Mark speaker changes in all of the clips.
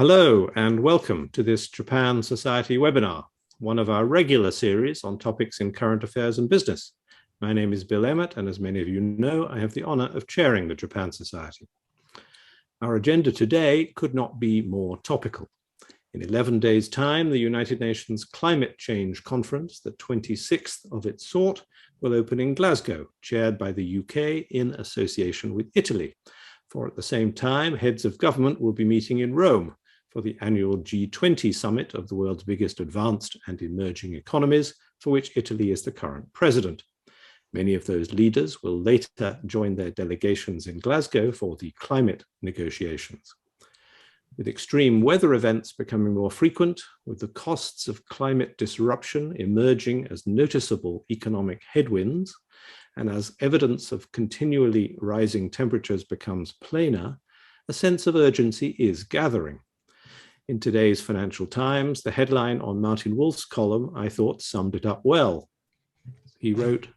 Speaker 1: Hello and welcome to this Japan Society webinar, one of our regular series on topics in current affairs and business. My name is Bill Emmott, and as many of you know, I have the honor of chairing the Japan Society. Our agenda today could not be more topical. In 11 days' time, the United Nations Climate Change Conference, the 26th of its sort, will open in Glasgow, chaired by the UK in association with Italy. For at the same time, heads of government will be meeting in Rome for the annual G20 summit of the world's biggest advanced and emerging economies, for which Italy is the current president. Many of those leaders will later join their delegations in Glasgow for the climate negotiations. With extreme weather events becoming more frequent, with the costs of climate disruption emerging as noticeable economic headwinds, and as evidence of continually rising temperatures becomes plainer, a sense of urgency is gathering. In today's Financial Times, the headline on Martin Wolf's column, I thought, summed it up well. He wrote,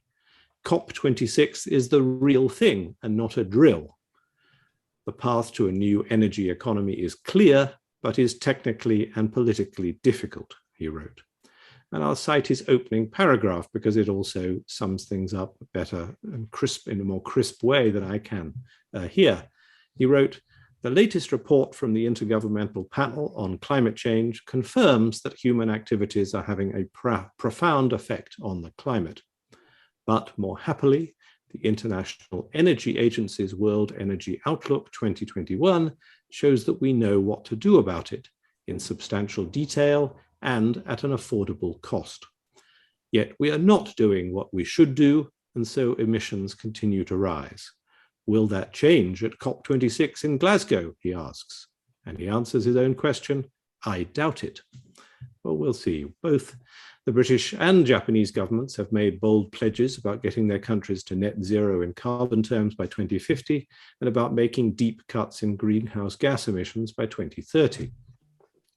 Speaker 1: "COP26 is the real thing and not a drill. The path to a new energy economy is clear, but is technically and politically difficult," he wrote. And I'll cite his opening paragraph because it also sums things up better and in a more crisp way than I can here. He wrote, "The latest report from the Intergovernmental Panel on Climate Change confirms that human activities are having a profound effect on the climate. But more happily, the International Energy Agency's World Energy Outlook 2021 shows that we know what to do about it in substantial detail and at an affordable cost. Yet we are not doing what we should do, and so emissions continue to rise. Will that change at COP26 in Glasgow?" he asks. And he answers his own question, "I doubt it." Well, we'll see. Both the British and Japanese governments have made bold pledges about getting their countries to net zero in carbon terms by 2050 and about making deep cuts in greenhouse gas emissions by 2030.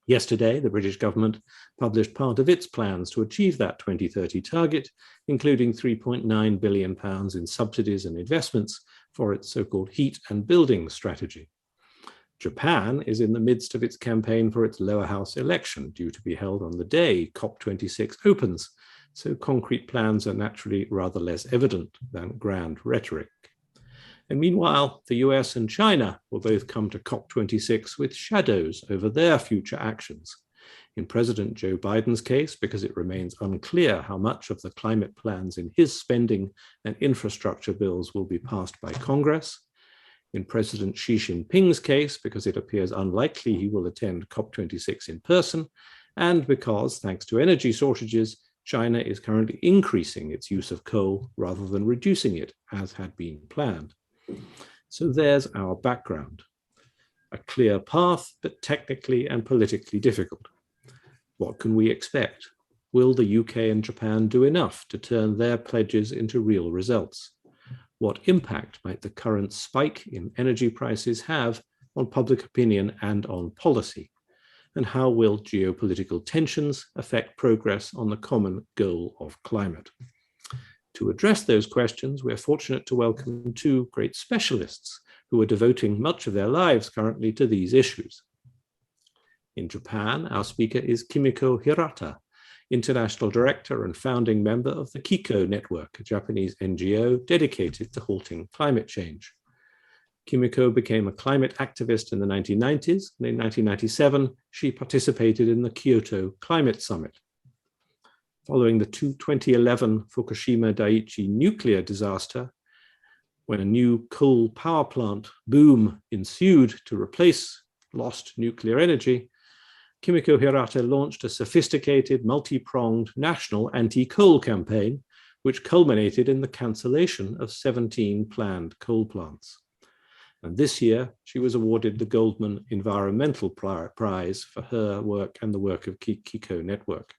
Speaker 1: Yesterday, the British government published part of its plans to achieve that 2030 target, including £3.9 billion in subsidies and investments for its so-called heat and building strategy. Japan is in the midst of its campaign for its lower house election, due to be held on the day COP26 opens, so concrete plans are naturally rather less evident than grand rhetoric. And meanwhile, the US and China will both come to COP26 with shadows over their future actions. In President Joe Biden's case, because it remains unclear how much of the climate plans in his spending and infrastructure bills will be passed by Congress. In President Xi Jinping's case, because it appears unlikely he will attend COP26 in person, and because, thanks to energy shortages, China is currently increasing its use of coal rather than reducing it, as had been planned. So there's our background. A clear path, but technically and politically difficult. What can we expect? Will the UK and Japan do enough to turn their pledges into real results? What impact might the current spike in energy prices have on public opinion and on policy? And how will geopolitical tensions affect progress on the common goal of climate? To address those questions, we're fortunate to welcome two great specialists who are devoting much of their lives currently to these issues. In Japan, our speaker is Kimiko Hirata, International Director and founding member of the Kiko Network, a Japanese NGO dedicated to halting climate change. Kimiko became a climate activist in the 1990s, and in 1997, she participated in the Kyoto Climate Summit. Following the 2011 Fukushima Daiichi nuclear disaster, when a new coal power plant boom ensued to replace lost nuclear energy, Kimiko Hirata launched a sophisticated, multi-pronged national anti-coal campaign, which culminated in the cancellation of 17 planned coal plants. And this year, she was awarded the Goldman Environmental Prize for her work and the work of Kiko Network.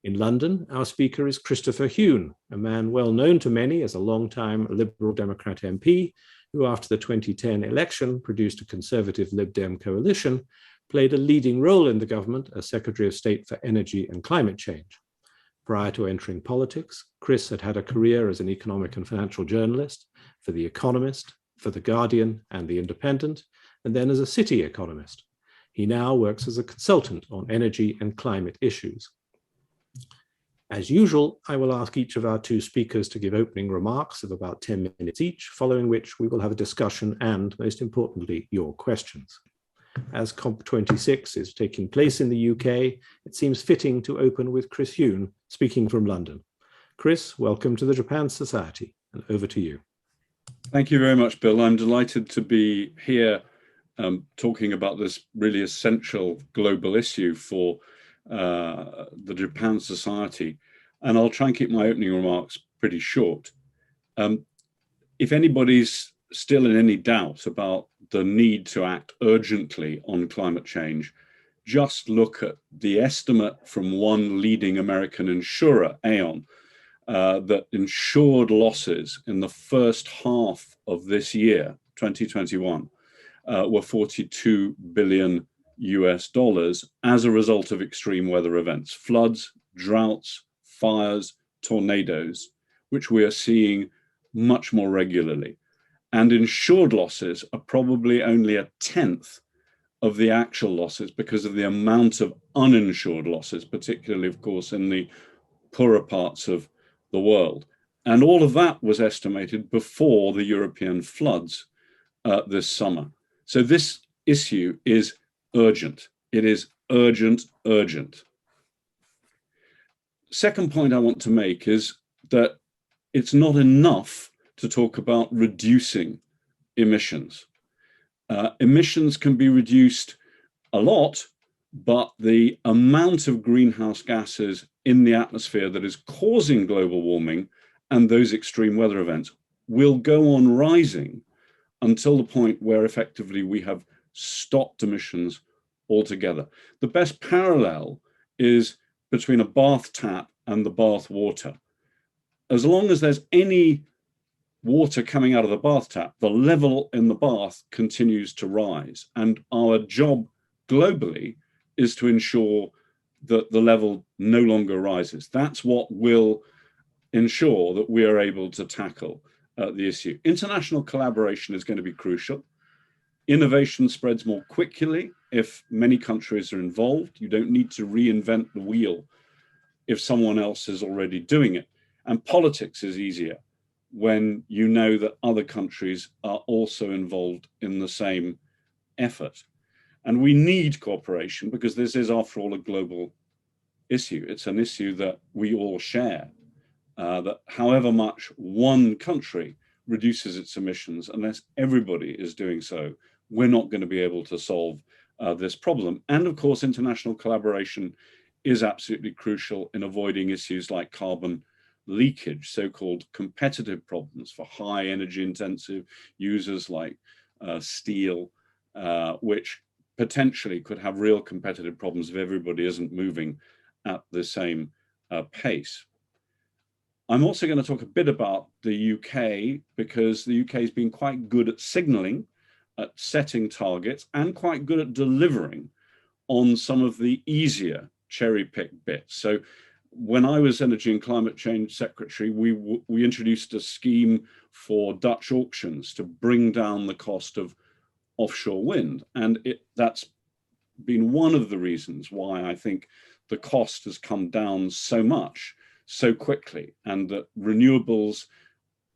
Speaker 1: In London, our speaker is Christopher Huhne, a man well known to many as a long-time Liberal Democrat MP, who after the 2010 election produced a conservative Lib Dem coalition, played a leading role in the government as Secretary of State for Energy and Climate Change. Prior to entering politics, Chris had had a career as an economic and financial journalist for The Economist, for The Guardian and The Independent, and then as a city economist. He now works as a consultant on energy and climate issues. As usual, I will ask each of our two speakers to give opening remarks of about 10 minutes each, following which we will have a discussion and, most importantly, your questions. As COP26 is taking place in the UK, it seems fitting to open with Chris Huhne, speaking from London. Chris, welcome to the Japan Society, and over to you.
Speaker 2: Thank you very much, Bill. I'm delighted to be here talking about this really essential global issue for the Japan Society, and I'll try and keep my opening remarks pretty short. If anybody's still in any doubt about the need to act urgently on climate change, just look at the estimate from one leading American insurer, Aon, that insured losses in the first half of this year, 2021, were $42 billion as a result of extreme weather events, floods, droughts, fires, tornadoes, which we are seeing much more regularly. And insured losses are probably only a tenth of the actual losses because of the amount of uninsured losses, particularly, of course, in the poorer parts of the world. And all of that was estimated before the European floods this summer. So this issue is urgent. It is urgent, urgent. Second point I want to make is that it's not enough to talk about reducing emissions. Emissions can be reduced a lot, but the amount of greenhouse gases in the atmosphere that is causing global warming and those extreme weather events will go on rising until the point where effectively we have stopped emissions altogether. The best parallel is between a bath tap and the bath water. As long as there's any water coming out of the bath tap, the level in the bath continues to rise. And our job globally is to ensure that the level no longer rises. That's what will ensure that we are able to tackle the issue. International collaboration is going to be crucial. Innovation spreads more quickly if many countries are involved. You don't need to reinvent the wheel if someone else is already doing it. And politics is easier when you know that other countries are also involved in the same effort. And we need cooperation because this is, after all, a global issue. It's an issue that we all share, that however much one country reduces its emissions, unless everybody is doing so, we're not going to be able to solve this problem. And of course, international collaboration is absolutely crucial in avoiding issues like carbon leakage, so-called competitive problems for high energy intensive users like steel, which potentially could have real competitive problems if everybody isn't moving at the same pace. I'm also going to talk a bit about the UK because the UK has been quite good at signaling, at setting targets, and quite good at delivering on some of the easier cherry-picked bits. So when I was Energy and Climate Change Secretary, we introduced a scheme for Dutch auctions to bring down the cost of offshore wind. And that's been one of the reasons why I think the cost has come down so much, so quickly, and that renewables,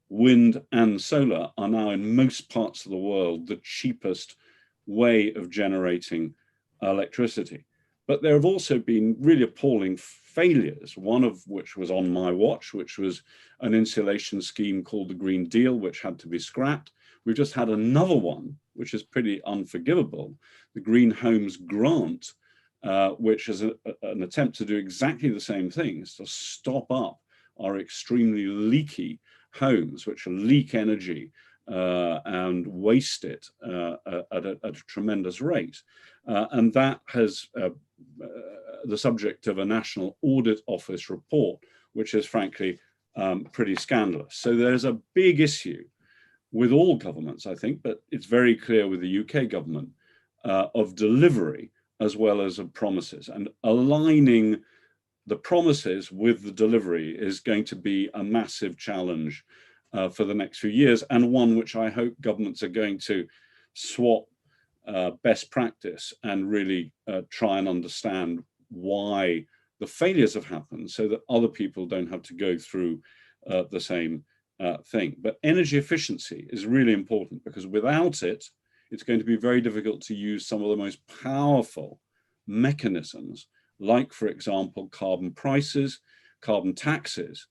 Speaker 2: wind and solar are now in most parts of the world the cheapest way of generating electricity. But there have also been really appalling failures, one of which was on my watch, which was an insulation scheme called the Green Deal, which had to be scrapped. We've just had another one, which is pretty unforgivable, the Green Homes Grant, which is an attempt to do exactly the same things, to stop up our extremely leaky homes, which leak energy and waste it at a tremendous rate. And that has the subject of a National Audit Office report, which is frankly pretty scandalous. So there's a big issue with all governments, I think, but it's very clear with the UK government of delivery as well as of promises. And aligning the promises with the delivery is going to be a massive challenge for the next few years, and one which I hope governments are going to swap best practice and really try and understand why the failures have happened so that other people don't have to go through the same thing. But energy efficiency is really important, because without it, it's going to be very difficult to use some of the most powerful mechanisms, like, for example, carbon prices, carbon taxes.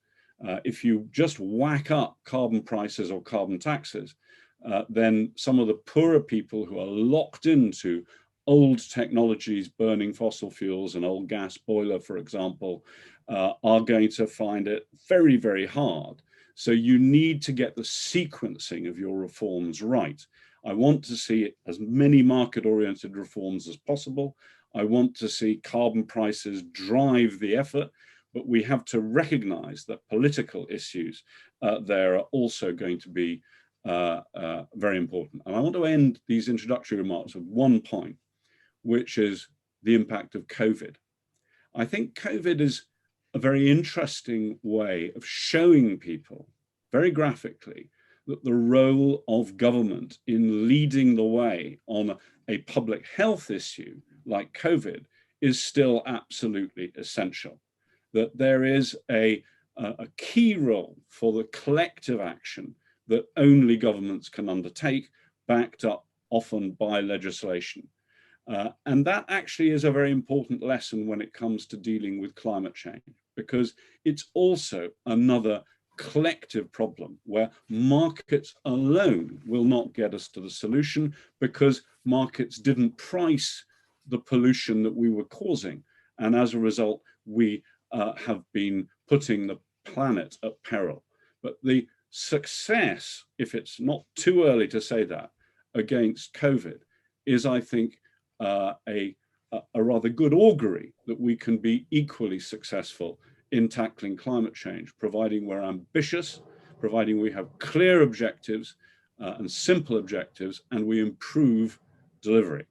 Speaker 2: If you just whack up carbon prices or carbon taxes, then some of the poorer people who are locked into old technologies, burning fossil fuels, and old gas boiler, for example, are going to find it very, very hard. So you need to get the sequencing of your reforms right. I want to see as many market-oriented reforms as possible. I want to see carbon prices drive the effort, but we have to recognize that political issues there are also going to be very important. And I want to end these introductory remarks with one point, which is the impact of COVID. I think COVID is a very interesting way of showing people very graphically that the role of government in leading the way on a public health issue like COVID is still absolutely essential. That there is a key role for the collective action that only governments can undertake, backed up often by legislation. And that actually is a very important lesson when it comes to dealing with climate change, because it's also another collective problem where markets alone will not get us to the solution, because markets didn't price the pollution that we were causing. And as a result, we have been putting the planet at peril. But the success, if it's not too early to say that, against COVID is, I think, a rather good augury that we can be equally successful in tackling climate change, providing we're ambitious, providing we have clear objectives and simple objectives, and we improve delivery.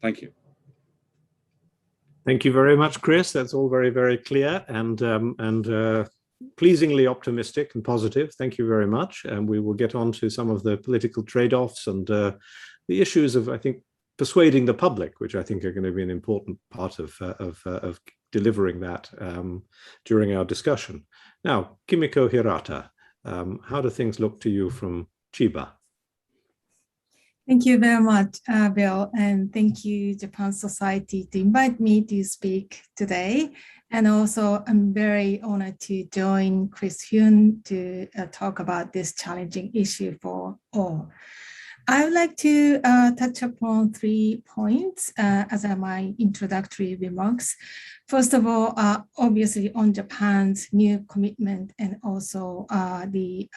Speaker 2: Thank you.
Speaker 1: Thank you very much, Chris. That's all very, very clear and pleasingly optimistic and positive. Thank you very much. And we will get on to some of the political trade-offs and the issues of, I think, persuading the public, which I think are going to be an important part of delivering that during our discussion. Now, Kimiko Hirata, how do things look to you from Chiba?
Speaker 3: Thank you very much, Bill, and thank you, Japan Society, to invite me to speak today. And also, I'm very honored to join Chris Huhne to talk about this challenging issue for all. I would like to touch upon 3 points as my introductory remarks. First of all, obviously on Japan's new commitment and also the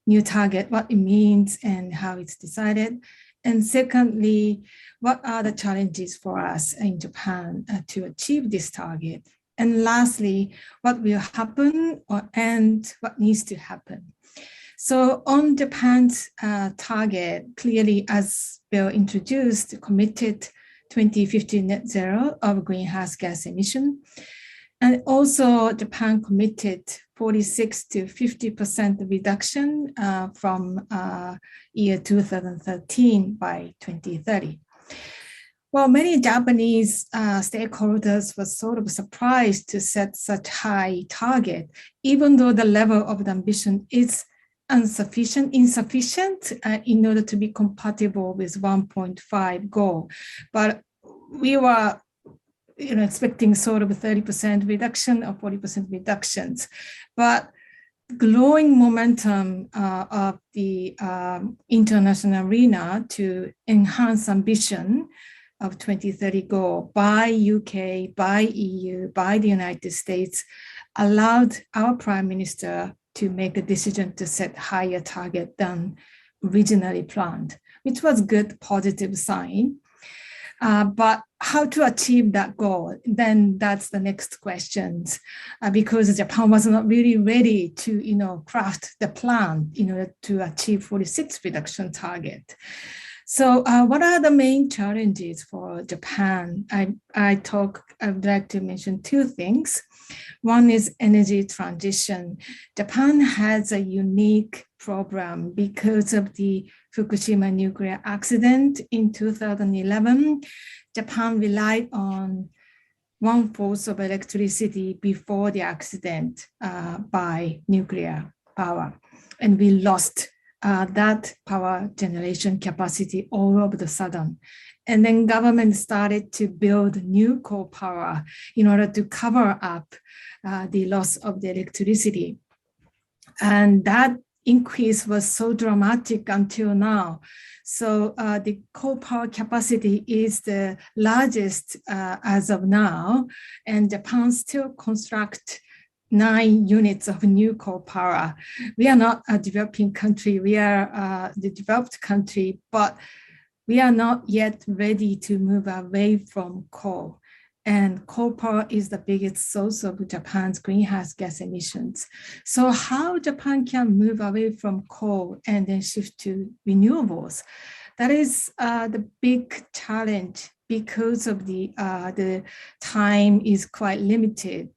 Speaker 3: new target, what it means and how it's decided. And secondly, what are the challenges for us in Japan to achieve this target? And lastly, what will happen and what needs to happen? So on Japan's target, clearly, as Bill introduced, committed 2050 net zero of greenhouse gas emission. And also Japan committed 46 to 50% reduction from year 2013 by 2030. Well, many Japanese stakeholders were sort of surprised to set such high target, even though the level of the ambition is insufficient in order to be compatible with 1.5 goal. But we were expecting sort of a 30% reduction or 40% reductions. But growing momentum of the international arena to enhance ambition of 2030 goal by UK, by EU, by the United States allowed our Prime Minister to make a decision to set higher target than originally planned, which was good, positive sign. But how to achieve that goal? Then that's the next question, because Japan was not really ready to, craft the plan in order to achieve 46 reduction target. So what are the main challenges for Japan? I would like to mention two things. One is energy transition. Japan has a unique problem because of the Fukushima nuclear accident in 2011. Japan relied on 1/4 of electricity before the accident by nuclear power. And we lost that power generation capacity all of the sudden. And then government started to build new coal power in order to cover up the loss of the electricity. And that increase was so dramatic until now. So the coal power capacity is the largest as of now, and Japan still construct 9 units of new coal power. We are not a developing country, we are the developed country, but we are not yet ready to move away from coal. And coal power is the biggest source of Japan's greenhouse gas emissions. So how Japan can move away from coal and then shift to renewables? That is the big challenge because of the time is quite limited.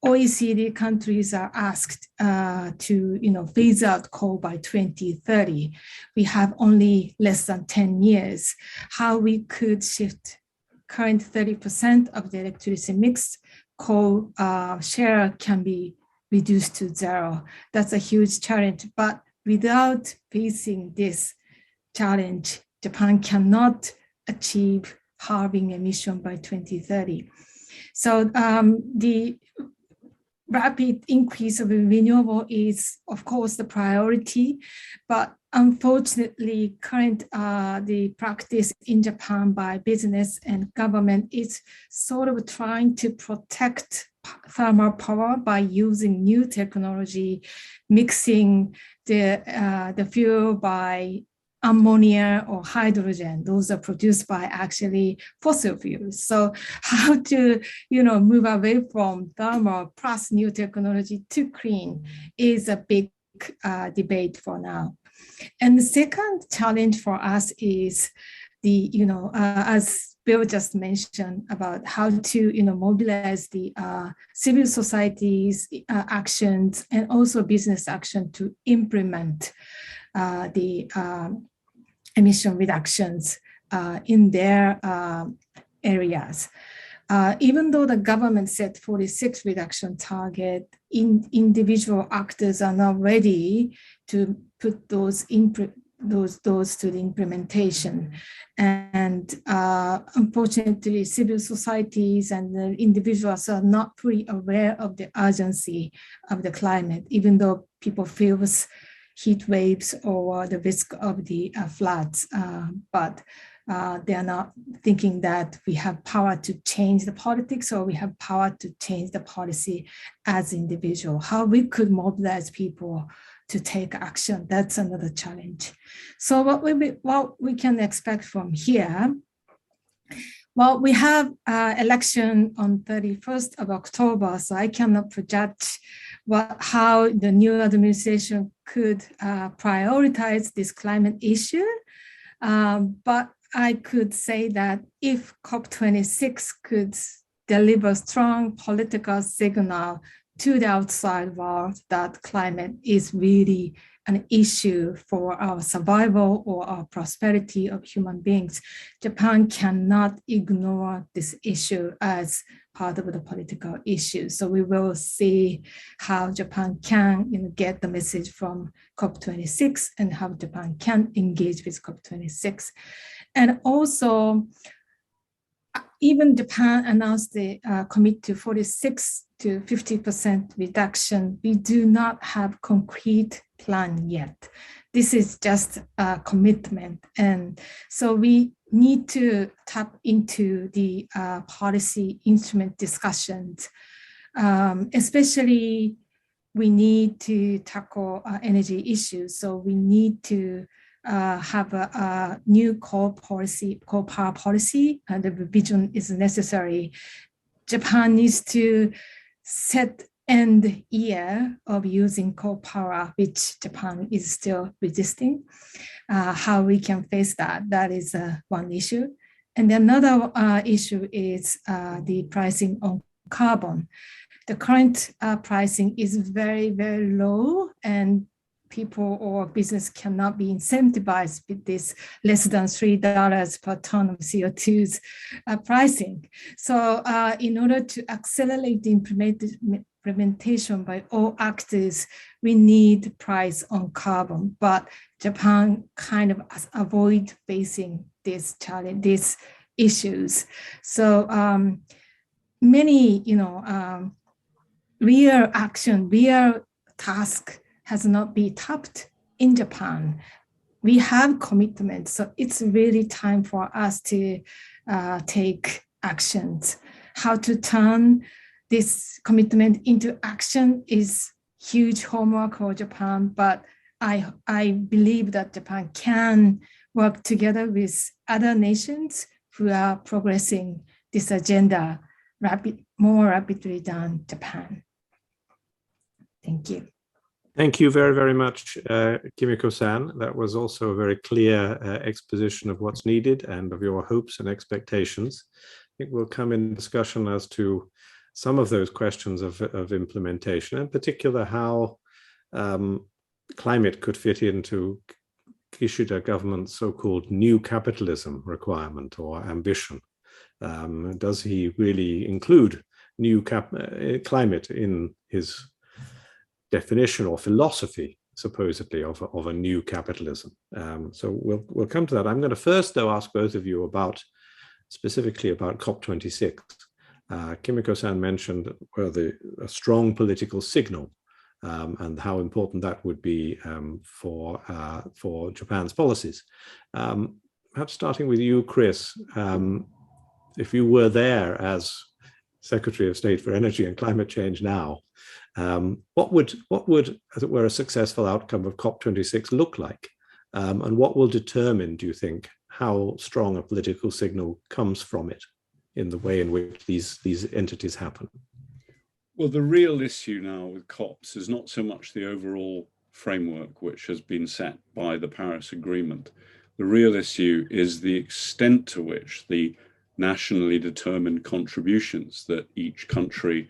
Speaker 3: OECD countries are asked to phase out coal by 2030. We have only less than 10 years. How we could shift current 30% of the electricity mix, coal share can be reduced to 0. That's a huge challenge. But without facing this challenge, Japan cannot achieve halving emission by 2030. So the rapid increase of renewable is, of course, the priority, but unfortunately, the practice in Japan by business and government is sort of trying to protect thermal power by using new technology, mixing the fuel by ammonia or hydrogen. Those are produced by actually fossil fuels. So how to move away from thermal plus new technology to clean is a big debate for now. And the second challenge for us is as Bill just mentioned, about how to mobilize the civil society's actions and also business action to implement the emission reductions in their areas. Even though the government set 46 reduction target, individual actors are not ready to put those to the implementation. And unfortunately, civil societies and the individuals are not fully aware of the urgency of the climate, even though people feel heat waves or the risk of the floods, but they are not thinking that we have power to change the politics or we have power to change the policy as individual. How we could mobilize people to take action, that's another challenge. So what we can expect from here, well, we have election on 31st of October, so I cannot project how the new administration could prioritize this climate issue. But I could say that if COP26 could deliver strong political signal to the outside world that climate is really an issue for our survival or our prosperity of human beings, Japan cannot ignore this issue as part of the political issue. So we will see how Japan can get the message from COP26 and how Japan can engage with COP26. And also, even Japan announced the commit to 46 to 50% reduction. We do not have concrete plan yet. This is just a commitment. And so we need to tap into the policy instrument discussions, especially we need to tackle energy issues. So we need to have a new coal power policy, and the revision is necessary. Japan needs to set end year of using coal power, which Japan is still resisting. How we can face that, that is one issue. And another issue is the pricing on carbon. The current pricing is very, very low, and people or business cannot be incentivized with this less than $3 per ton of CO2's pricing. So in order to accelerate the implementation by all actors, we need price on carbon, but Japan kind of avoid facing this challenge, these issues. So many, real action, real task has not been tapped in Japan. We have commitments, so it's really time for us to take actions. How to turn this commitment into action is huge homework for Japan, but I believe that Japan can work together with other nations who are progressing this agenda more rapidly than Japan. Thank you.
Speaker 1: Thank you very, very much, Kimiko-san. That was also a very clear exposition of what's needed and of your hopes and expectations. I think we'll come in discussion as to some of those questions of implementation, in particular how climate could fit into Kishida government's so-called new capitalism requirement or ambition. Does he really include new climate in his definition or philosophy, supposedly, of a new capitalism? So we'll come to that. I'm going to first, though, ask both of you specifically about COP26. Kimiko-san mentioned a strong political signal and how important that would be for Japan's policies. Perhaps starting with you, Chris, if you were there as Secretary of State for Energy and Climate Change now, what would, as it were, a successful outcome of COP26 look like? And what will determine, do you think, how strong a political signal comes from it in the way in which these entities happen?
Speaker 2: Well, the real issue now with COPs is not so much the overall framework which has been set by the Paris Agreement. The real issue is the extent to which the nationally determined contributions that each country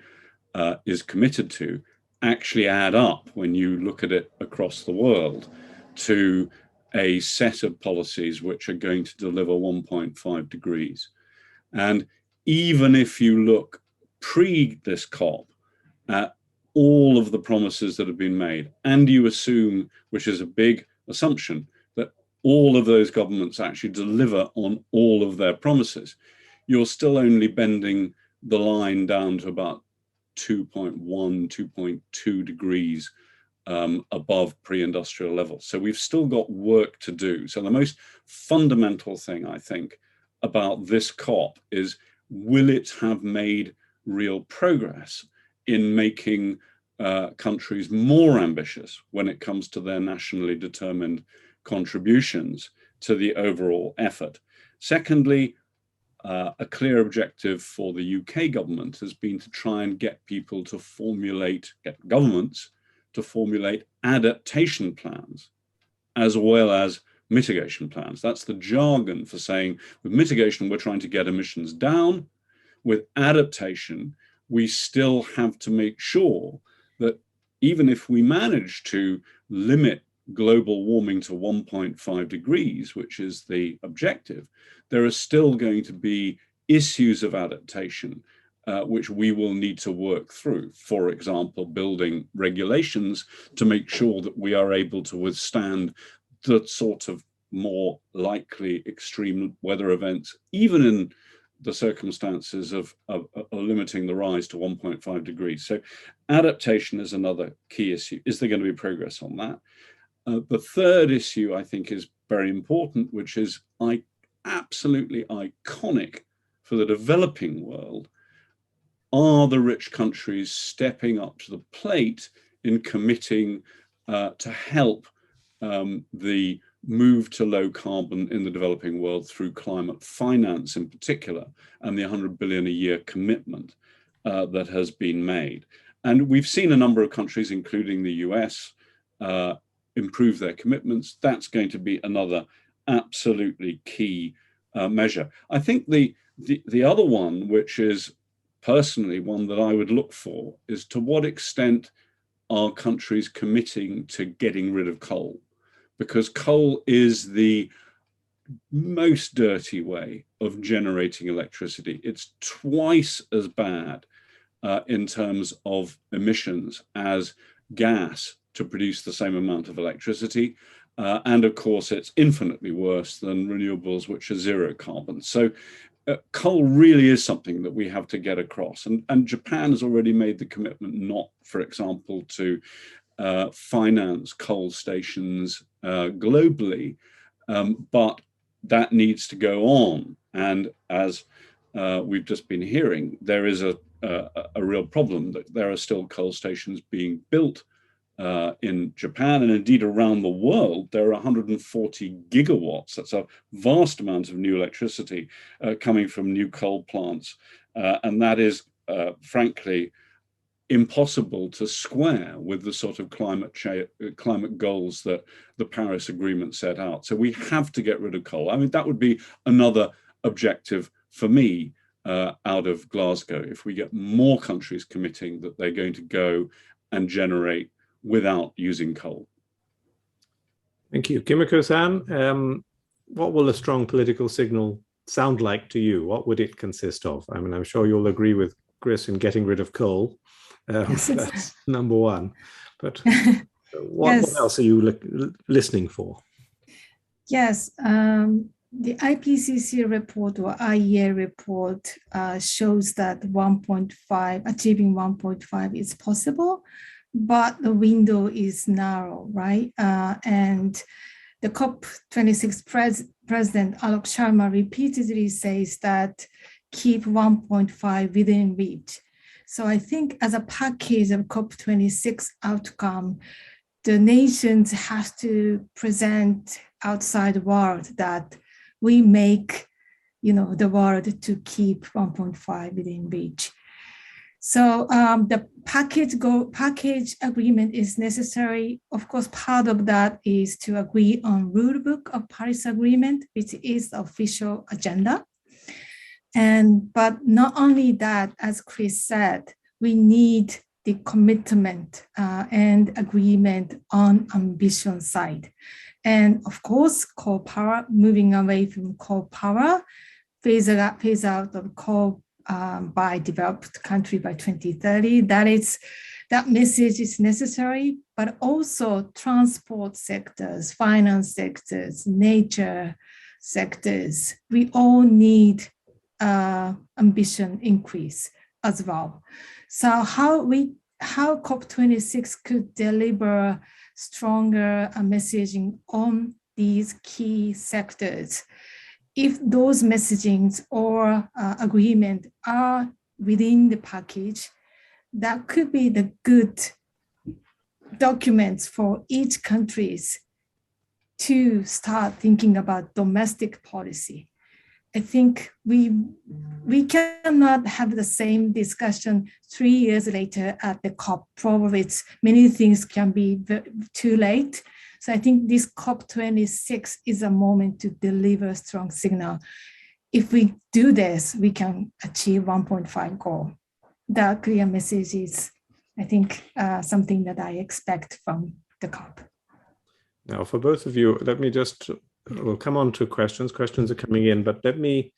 Speaker 2: is committed to actually add up, when you look at it across the world, to a set of policies which are going to deliver 1.5 degrees. And even if you look pre this COP at all of the promises that have been made, and you assume, which is a big assumption, that all of those governments actually deliver on all of their promises, you're still only bending the line down to about 2.1, 2.2 degrees above pre-industrial levels. So we've still got work to do. So the most fundamental thing, I think, about this COP is, will it have made real progress in making countries more ambitious when it comes to their nationally determined contributions to the overall effort? Secondly, a clear objective for the UK government has been to try and get people to get governments to formulate adaptation plans as well as mitigation plans. That's the jargon for saying, with mitigation, we're trying to get emissions down. With adaptation, we still have to make sure that even if we manage to limit global warming to 1.5 degrees, which is the objective, there are still going to be issues of adaptation which we will need to work through. For example, building regulations to make sure that we are able to withstand the sort of more likely extreme weather events, even in the circumstances of limiting the rise to 1.5 degrees. So adaptation is another key issue. Is there going to be progress on that? The third issue, I think, is very important, which is absolutely iconic for the developing world. Are the rich countries stepping up to the plate in committing to help the move to low carbon in the developing world through climate finance in particular, and the 100 billion a year commitment that has been made? And we've seen a number of countries, including the US, improve their commitments. That's going to be another absolutely key measure. I think the other one, which is personally one that I would look for, is to what extent are countries committing to getting rid of coal? Because coal is the most dirty way of generating electricity. It's twice as bad in terms of emissions as gas to produce the same amount of electricity. And of course, it's infinitely worse than renewables, which are zero carbon. So coal really is something that we have to get across. And Japan has already made the commitment not, for example, to finance coal stations globally, but that needs to go on. And as we've just been hearing, there is a real problem that there are still coal stations being built in Japan, and indeed around the world. There are 140 gigawatts. That's a vast amount of new electricity coming from new coal plants. And that is, frankly, impossible to square with the sort of climate goals that the Paris Agreement set out. So we have to get rid of coal. I mean, that would be another objective for me out of Glasgow, if we get more countries committing that they're going to go and generate without using coal.
Speaker 1: Thank you. Kimiko-san, what will a strong political signal sound like to you? What would it consist of? I mean, I'm sure you'll agree with Chris in getting rid of coal. That's number one. But what else are you listening for?
Speaker 3: Yes, the IPCC report or IEA report shows that achieving 1.5 is possible, but the window is narrow, right? And the COP26 President Alok Sharma repeatedly says that keep 1.5 within reach. So I think as a package of COP26 outcome, the nations have to present outside the world that we make, the world to keep 1.5 within reach. So the package agreement is necessary. Of course, part of that is to agree on rule book of Paris Agreement, which is the official agenda. But not only that, as Chris said, we need the commitment and agreement on ambition side. And of course, coal power, moving away from coal power, phase out of coal by developed country by 2030. That message is necessary, but also transport sectors, finance sectors, nature sectors, we all need ambition increase as well. So how COP26 could deliver stronger messaging on these key sectors, if those messagings or agreement are within the package, that could be the good documents for each countries to start thinking about domestic policy. I think we cannot have the same discussion 3 years later at the COP. Probably many things can be too late. So I think this COP26 is a moment to deliver a strong signal. If we do this, we can achieve 1.5 goal. That clear message is, I think, something that I expect from the COP.
Speaker 1: Now, for both of you, let me just, we'll come on to questions. Questions are coming in, but let me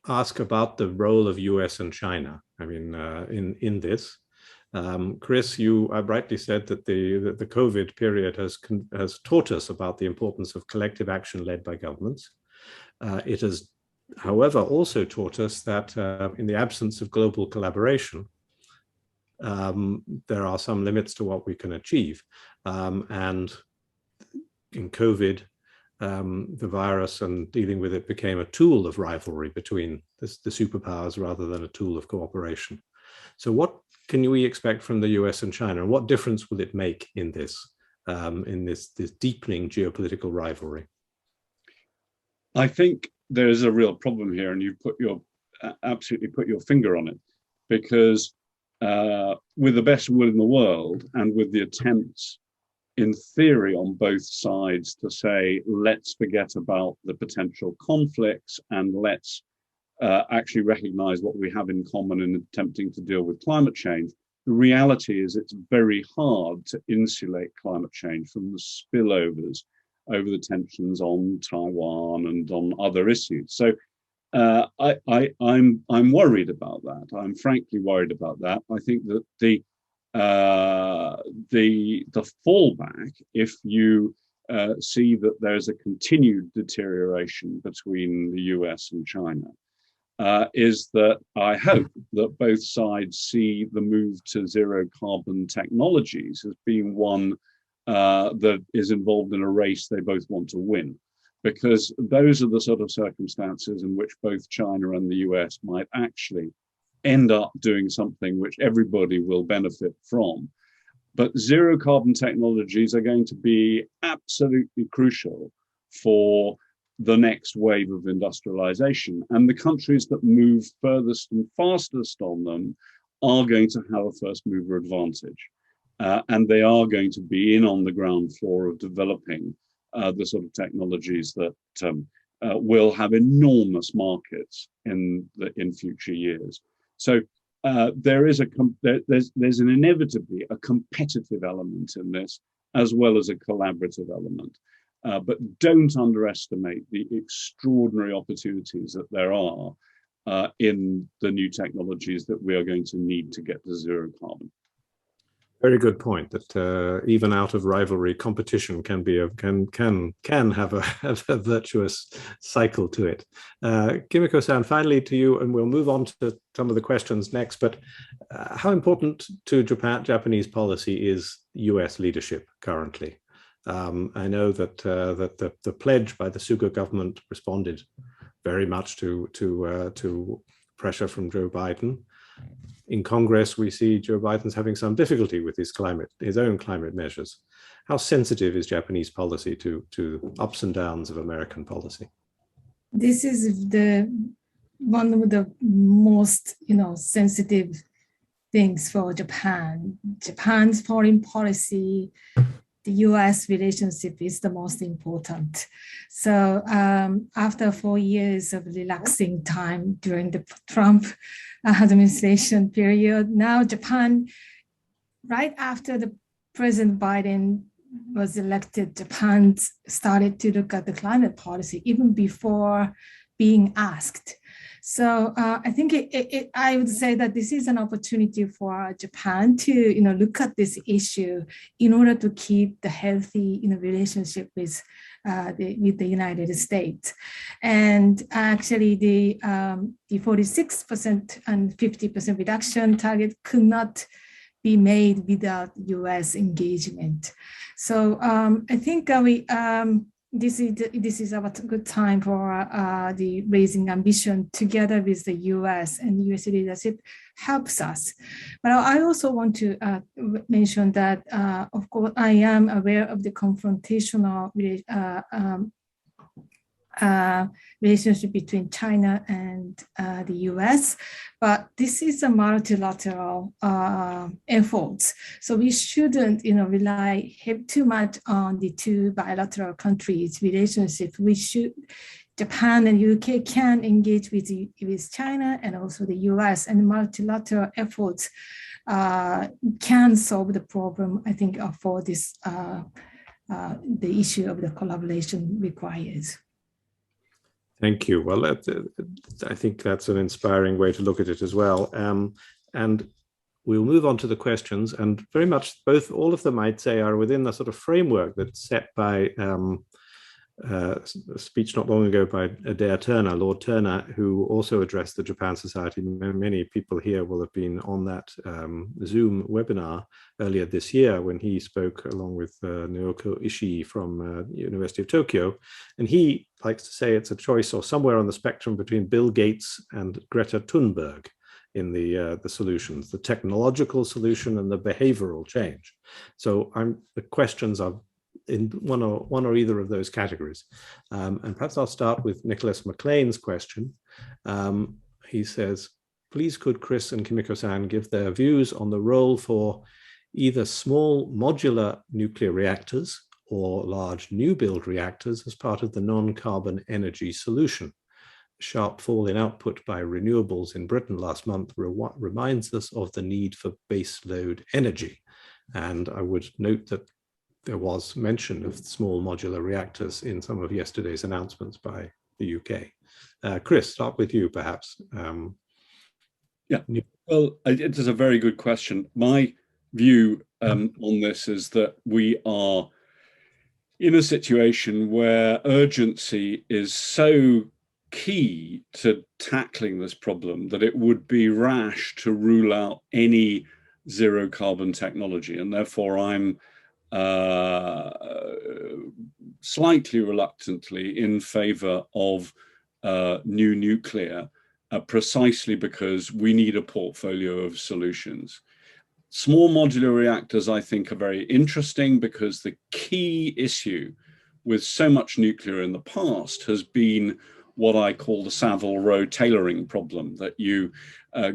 Speaker 1: ask about the role of US and China. I mean, in this. Chris, you rightly said that the COVID period has taught us about the importance of collective action led by governments. It has, however, also taught us that in the absence of global collaboration, there are some limits to what we can achieve. And in COVID, the virus and dealing with it became a tool of rivalry between the superpowers rather than a tool of cooperation. So what can we expect from the US and China? And what difference will it make in this deepening geopolitical rivalry?
Speaker 2: I think there is a real problem here, and you absolutely put your finger on it, because with the best will in the world and with the attempts in theory on both sides to say, let's forget about the potential conflicts and let's actually recognize what we have in common in attempting to deal with climate change. The reality is it's very hard to insulate climate change from the spillovers over the tensions on Taiwan and on other issues. So I'm worried about that. I'm frankly worried about that. I think that the fallback, if you see that there's a continued deterioration between the US and China, is that I hope that both sides see the move to zero carbon technologies as being one that is involved in a race they both want to win. Because those are the sort of circumstances in which both China and the US might actually end up doing something which everybody will benefit from. But zero carbon technologies are going to be absolutely crucial for the next wave of industrialization. And the countries that move furthest and fastest on them are going to have a first mover advantage. And they are going to be in on the ground floor of developing the sort of technologies that will have enormous markets in future years. So there's inevitably a competitive element in this, as well as a collaborative element. But don't underestimate the extraordinary opportunities that there are in the new technologies that we are going to need to get to zero carbon.
Speaker 1: Very good point. That even out of rivalry, competition can be can have a virtuous cycle to it. Kimiko-san, finally to you, and we'll move on to some of the questions next. But how important to Japanese policy is U.S. leadership currently? I know that the pledge by the Suga government responded very much to pressure from Joe Biden. In Congress, we see Joe Biden's having some difficulty with his own climate measures. How sensitive is Japanese policy to ups and downs of American policy?
Speaker 3: This is one of the most sensitive things for Japan. Japan's foreign policy, the U.S. relationship is the most important. So after 4 years of relaxing time during the Trump administration period, now Japan, right after the President Biden was elected, Japan started to look at the climate policy even before being asked. So I think I would say that this is an opportunity for Japan to look at this issue in order to keep the healthy relationship with the United States. And actually the 46% and 50% reduction target could not be made without U.S. engagement. So I think this is a good time for the raising ambition together with the U.S. and U.S. leadership helps us. But I also want to mention that, of course, I am aware of the confrontational relationship between China and the U.S., but this is a multilateral effort. So we shouldn't, rely too much on the two bilateral countries' relationship. Japan and UK can engage with China and also the US, and multilateral efforts can solve the problem, I think, for this, the issue of the collaboration requires.
Speaker 1: Thank you. Well, I think that's an inspiring way to look at it as well. And we'll move on to the questions, and very much all of them, I'd say, are within the sort of framework that's set by a speech not long ago by Adair Turner, Lord Turner, who also addressed the Japan Society. Many people here will have been on that Zoom webinar earlier this year when he spoke along with Naoko Ishii from University of Tokyo. And he likes to say it's a choice or somewhere on the spectrum between Bill Gates and Greta Thunberg in the solutions, the technological solution and the behavioral change. So the questions are in one or either of those categories. And perhaps I'll start with Nicholas McLean's question. He says, please could Chris and Kimiko-san give their views on the role for either small modular nuclear reactors or large new build reactors as part of the non-carbon energy solution. A sharp fall in output by renewables in Britain last month reminds us of the need for baseload energy. And I would note that there was mention of small modular reactors in some of yesterday's announcements by the UK. Chris, start with you, perhaps.
Speaker 2: Yeah, well, it is a very good question. My view on this is that we are in a situation where urgency is so key to tackling this problem that it would be rash to rule out any zero carbon technology. And therefore, I'm slightly reluctantly in favor of new nuclear, precisely because we need a portfolio of solutions. Small modular reactors, I think, are very interesting because the key issue with so much nuclear in the past has been what I call the Savile Row tailoring problem, that you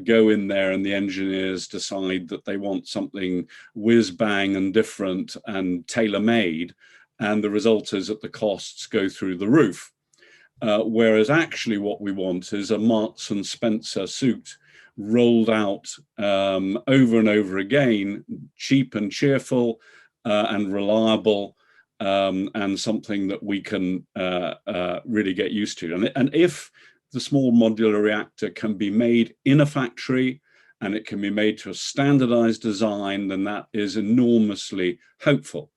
Speaker 2: go in there and the engineers decide that they want something whiz bang and different and tailor-made, and the result is that the costs go through the roof. Whereas actually what we want is a Marks and Spencer suit rolled out over and over again, cheap and cheerful and reliable, and something that we can really get used to. And if the small modular reactor can be made in a factory and it can be made to a standardized design, then that is enormously hopeful.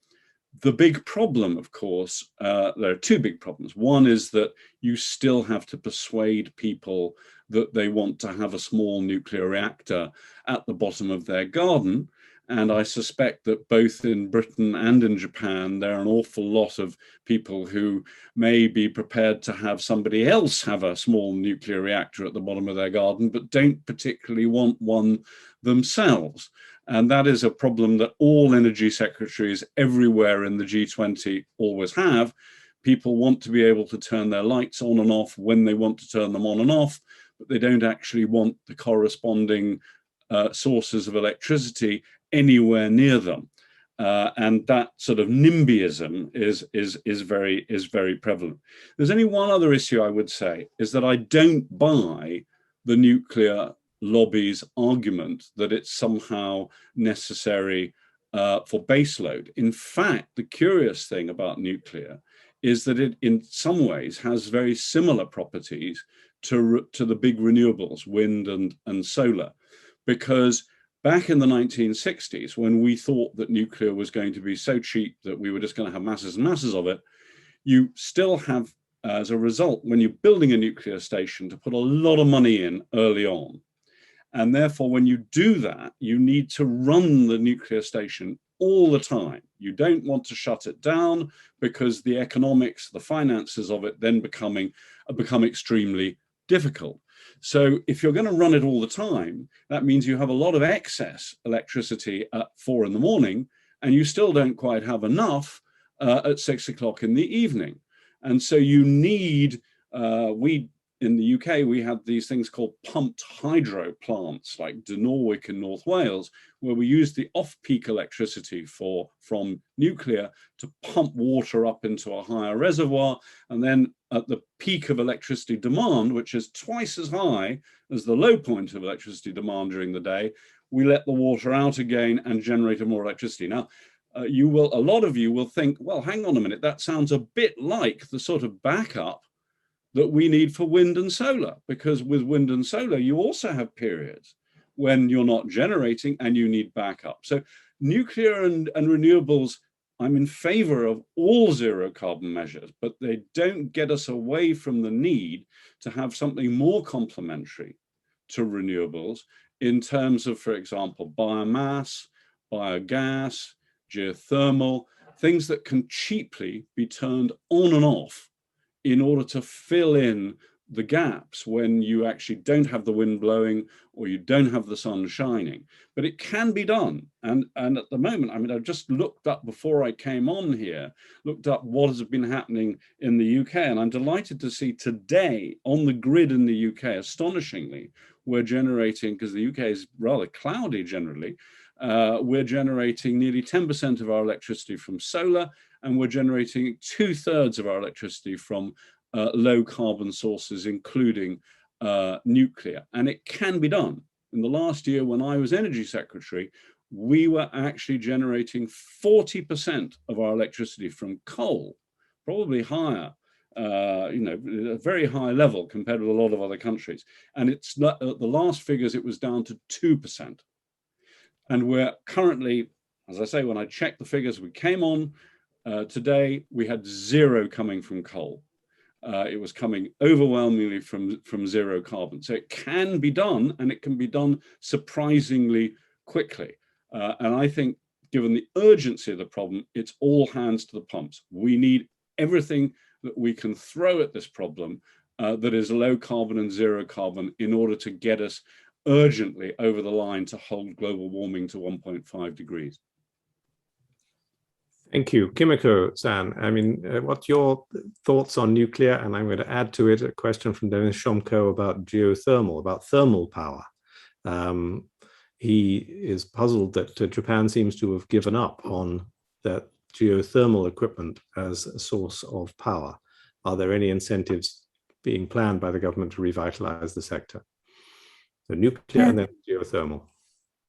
Speaker 2: The big problem, of course, there are two big problems. One is that you still have to persuade people that they want to have a small nuclear reactor at the bottom of their garden. And I suspect that both in Britain and in Japan, there are an awful lot of people who may be prepared to have somebody else have a small nuclear reactor at the bottom of their garden, but don't particularly want one themselves. And that is a problem that all energy secretaries everywhere in the G20 always have. People want to be able to turn their lights on and off when they want to turn them on and off, but they don't actually want the corresponding sources of electricity anywhere near them. And that sort of NIMBYism is very prevalent. There's only one other issue I would say, is that I don't buy the nuclear lobby's argument that it's somehow necessary for baseload. In fact, the curious thing about nuclear is that it in some ways has very similar properties to the big renewables, wind and solar, because back in the 1960s, when we thought that nuclear was going to be so cheap that we were just going to have masses and masses of it, you still have, as a result, when you're building a nuclear station, to put a lot of money in early on. And therefore, when you do that, you need to run the nuclear station all the time. You don't want to shut it down because the economics, the finances of it then become extremely difficult. So if you're going to run it all the time, that means you have a lot of excess electricity at 4 in the morning, and you still don't quite have enough at 6 o'clock in the evening. And so you need, in the UK, we had these things called pumped hydro plants, like De Norwich in North Wales, where we used the off-peak electricity from nuclear to pump water up into a higher reservoir. And then at the peak of electricity demand, which is twice as high as the low point of electricity demand during the day, we let the water out again and generate more electricity. Now, a lot of you will think, well, hang on a minute, that sounds a bit like the sort of backup that we need for wind and solar, because with wind and solar, you also have periods when you're not generating and you need backup. So nuclear and renewables, I'm in favor of all zero carbon measures, but they don't get us away from the need to have something more complementary to renewables in terms of, for example, biomass, biogas, geothermal, things that can cheaply be turned on and off in order to fill in the gaps when you actually don't have the wind blowing or you don't have the sun shining. But it can be done. And at the moment, I mean, I've just looked up before I came on here, looked up what has been happening in the UK. And I'm delighted to see today on the grid in the UK, astonishingly, we're generating, because the UK is rather cloudy generally, we're generating nearly 10% of our electricity from solar, and we're generating 2/3 of our electricity from low carbon sources, including nuclear. And it can be done. In the last year, when I was Energy Secretary, we were actually generating 40% of our electricity from coal, probably higher, a very high level compared with a lot of other countries. And it's not, at the last figures, it was down to 2%. And we're currently, as I say, when I checked the figures, we came on today, we had 0 coming from coal. It was coming overwhelmingly from zero carbon. So it can be done, and it can be done surprisingly quickly. And I think, given the urgency of the problem, it's all hands to the pumps. We need everything that we can throw at this problem that is low carbon and zero carbon in order to get us urgently over the line to hold global warming to 1.5 degrees.
Speaker 1: Thank you. Kimiko-san, I mean, what's your thoughts on nuclear? And I'm going to add to it a question from Dennis Shomko about geothermal, about thermal power. He is puzzled that Japan seems to have given up on that geothermal equipment as a source of power. Are there any incentives being planned by the government to revitalize the sector? So nuclear and then geothermal.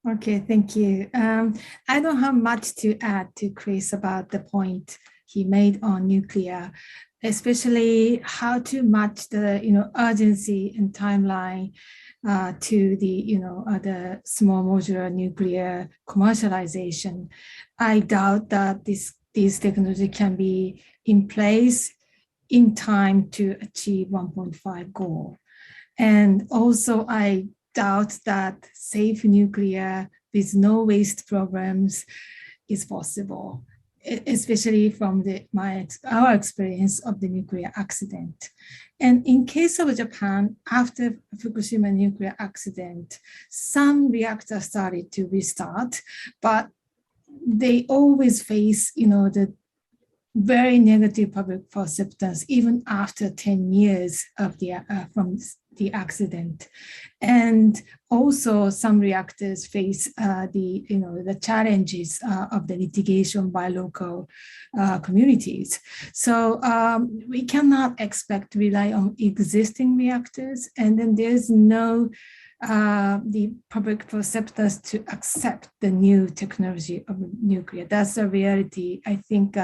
Speaker 3: Okay, thank you. I don't have much to add to Chris about the point he made on nuclear, especially how to match the urgency and timeline to the the small modular nuclear commercialization. I doubt that this technology can be in place in time to achieve 1.5 goal. And also I doubt that safe nuclear with no waste programs is possible, especially from our experience of the nuclear accident. And in case of Japan, after Fukushima nuclear accident, some reactors started to restart, but they always face, the very negative public acceptance even after 10 years of from the accident. And also some reactors face the challenges of the litigation by local communities. So we cannot expect to rely on existing reactors, and then there's no the public acceptance to accept the new technology of nuclear. That's the reality. I think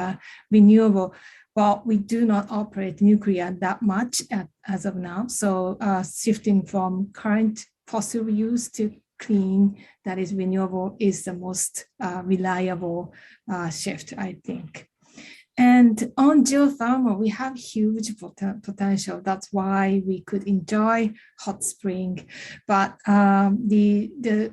Speaker 3: renewable, well, we do not operate nuclear that much as of now. So shifting from current fossil use to clean, that is renewable, is the most reliable shift, I think. And on geothermal, we have huge potential. That's why we could enjoy hot spring. But the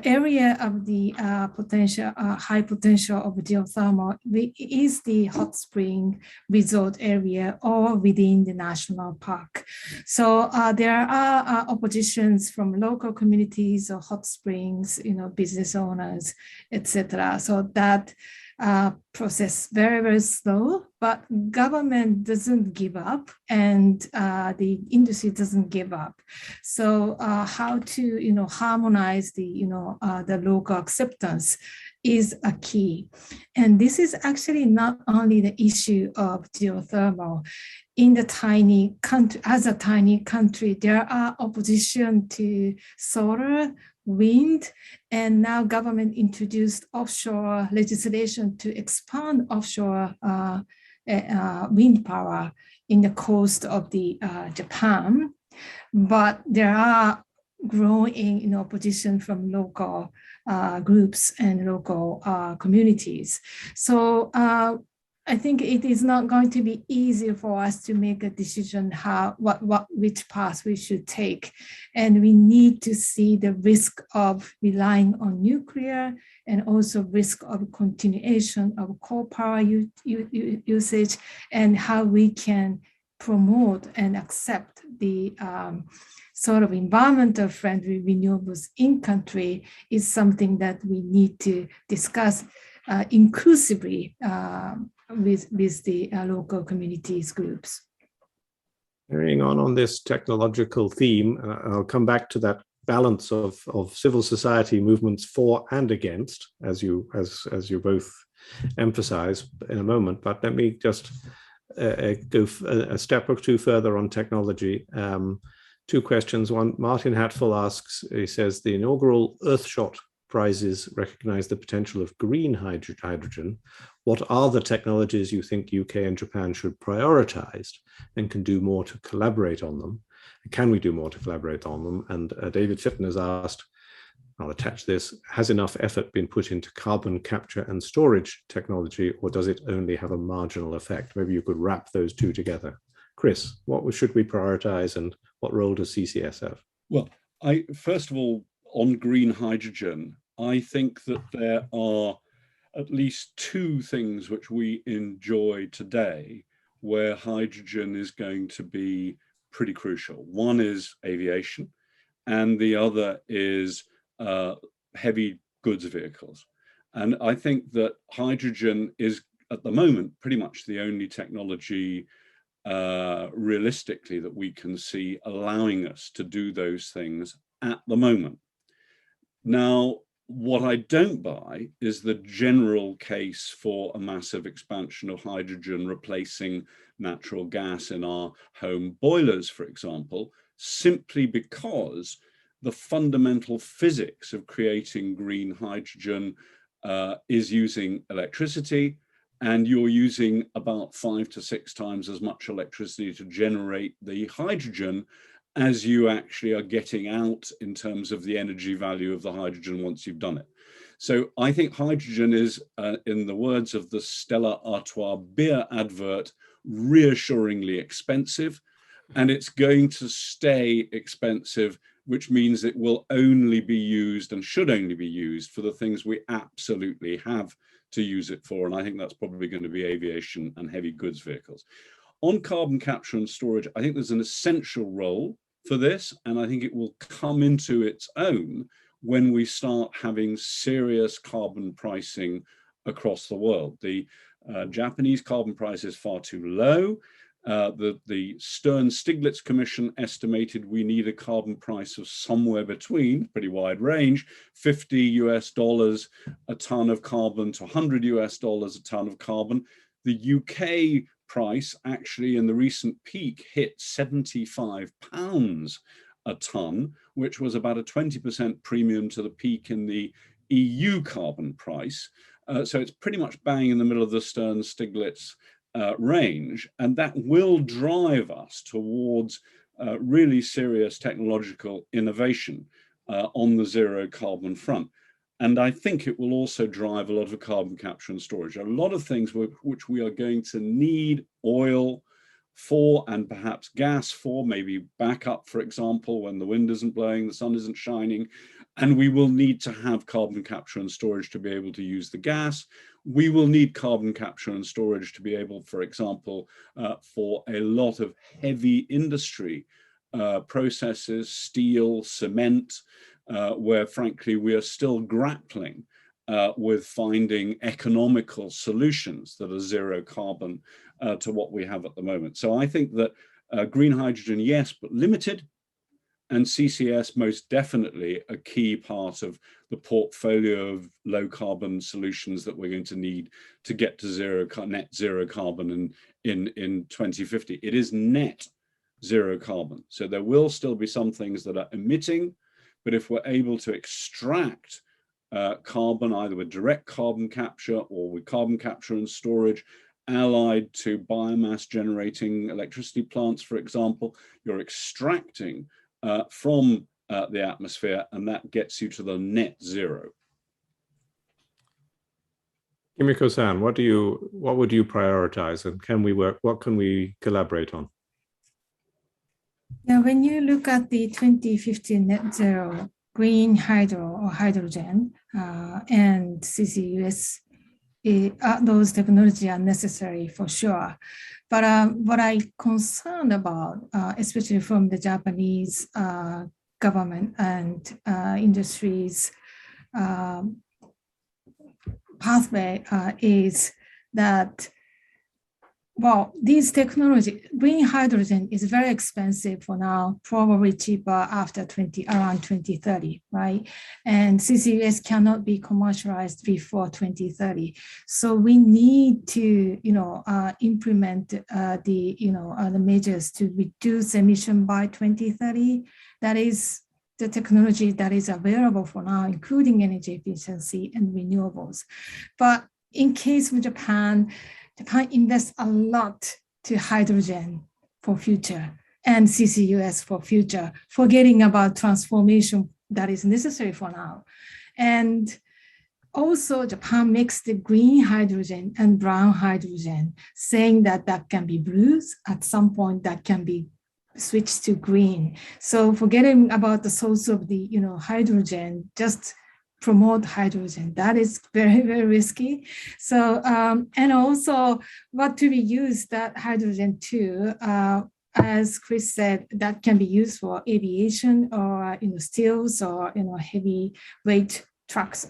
Speaker 3: area of the potential, high potential of geothermal is the hot spring resort area or within the national park. So there are oppositions from local communities or hot springs, business owners, etc. So that process very, very slow, but government doesn't give up and the industry doesn't give up. So how to harmonize the the local acceptance is a key. And this is actually not only the issue of geothermal. In the tiny country, as a tiny country, there are opposition to solar, wind, and now government introduced offshore legislation to expand offshore wind power in the coast of the Japan. But there are growing opposition from local groups and local communities. So I think it is not going to be easy for us to make a decision which path we should take. And we need to see the risk of relying on nuclear and also risk of continuation of coal power usage and how we can promote and accept the sort of environmental friendly renewables in country is something that we need to discuss inclusively with the local communities groups.
Speaker 1: Carrying on this technological theme, I'll come back to that balance of civil society movements for and against, as you both emphasize in a moment. But let me just go a step or two further on technology. Two questions. One, Martin Hatfill asks, he says, the inaugural Earthshot prizes recognize the potential of green hydrogen. What are the technologies you think UK and Japan should prioritize and can do more to collaborate on them? Can we do more to collaborate on them? And David Fitton has asked, I'll attach this, has enough effort been put into carbon capture and storage technology, or does it only have a marginal effect? Maybe you could wrap those two together. Chris, what should we prioritize and what role does CCS have?
Speaker 2: Well, first of all, on green hydrogen, I think that there are at least two things which we enjoy today where hydrogen is going to be pretty crucial. One is aviation, and the other is heavy goods vehicles. And I think that hydrogen is, at the moment, pretty much the only technology realistically that we can see allowing us to do those things at the moment. Now, what I don't buy is the general case for a massive expansion of hydrogen replacing natural gas in our home boilers, for example, simply because the fundamental physics of creating green hydrogen is using electricity, and you're using about 5 to 6 times as much electricity to generate the hydrogen as you actually are getting out in terms of the energy value of the hydrogen once you've done it. So I think hydrogen is, in the words of the Stella Artois beer advert, reassuringly expensive, and it's going to stay expensive, which means it will only be used and should only be used for the things we absolutely have to use it for. And I think that's probably going to be aviation and heavy goods vehicles. On carbon capture and storage, I think there's an essential role for this, and I think it will come into its own when we start having serious carbon pricing across the world. The Japanese carbon price is far too low. The Stern-Stiglitz Commission estimated we need a carbon price of somewhere between, pretty wide range, $50 a ton of carbon to $100 a ton of carbon. The UK price actually in the recent peak hit £75 a ton, which was about a 20% premium to the peak in the EU carbon price. So it's pretty much bang in the middle of the Stern-Stiglitz range, and that will drive us towards really serious technological innovation on the zero carbon front. And I think it will also drive a lot of carbon capture and storage. A lot of things which we are going to need oil for, and perhaps gas for, maybe backup, for example, when the wind isn't blowing, the sun isn't shining, and we will need to have carbon capture and storage to be able to use the gas. We will need carbon capture and storage to be able, for example, for a lot of heavy industry processes, steel, cement, where frankly we are still grappling with finding economical solutions that are zero carbon to what we have at the moment. So I think that green hydrogen, yes, but limited, and CCS most definitely a key part of the portfolio of low carbon solutions that we're going to need to get to net zero carbon in 2050. It is net zero carbon. So there will still be some things that are emitting, but if we're able to extract carbon either with direct carbon capture or with carbon capture and storage, allied to biomass generating electricity plants, for example, you're extracting from the atmosphere, and that gets you to the net zero.
Speaker 1: Kimiko-san, what would you prioritize, and can we work? What can we collaborate on?
Speaker 3: Yeah, when you look at the 2050 net zero green hydro or hydrogen and CCUS those technologies are necessary for sure. But what I'm concerned about, especially from the Japanese government and industries pathway is that, well, these technology, green hydrogen is very expensive for now, probably cheaper after around 2030, right? And CCUS cannot be commercialized before 2030. So we need to, implement the measures to reduce emission by 2030. That is the technology that is available for now, including energy efficiency and renewables. But in case of Japan invests a lot to hydrogen for future and CCUS for future, forgetting about transformation that is necessary for now. And also Japan makes the green hydrogen and brown hydrogen, saying that that can be blue at some point, that can be switched to green. So forgetting about the source of the hydrogen, just promote hydrogen. That is very, very risky. So, and also what to be used that hydrogen to, as Chris said, that can be used for aviation or steels or heavy weight trucks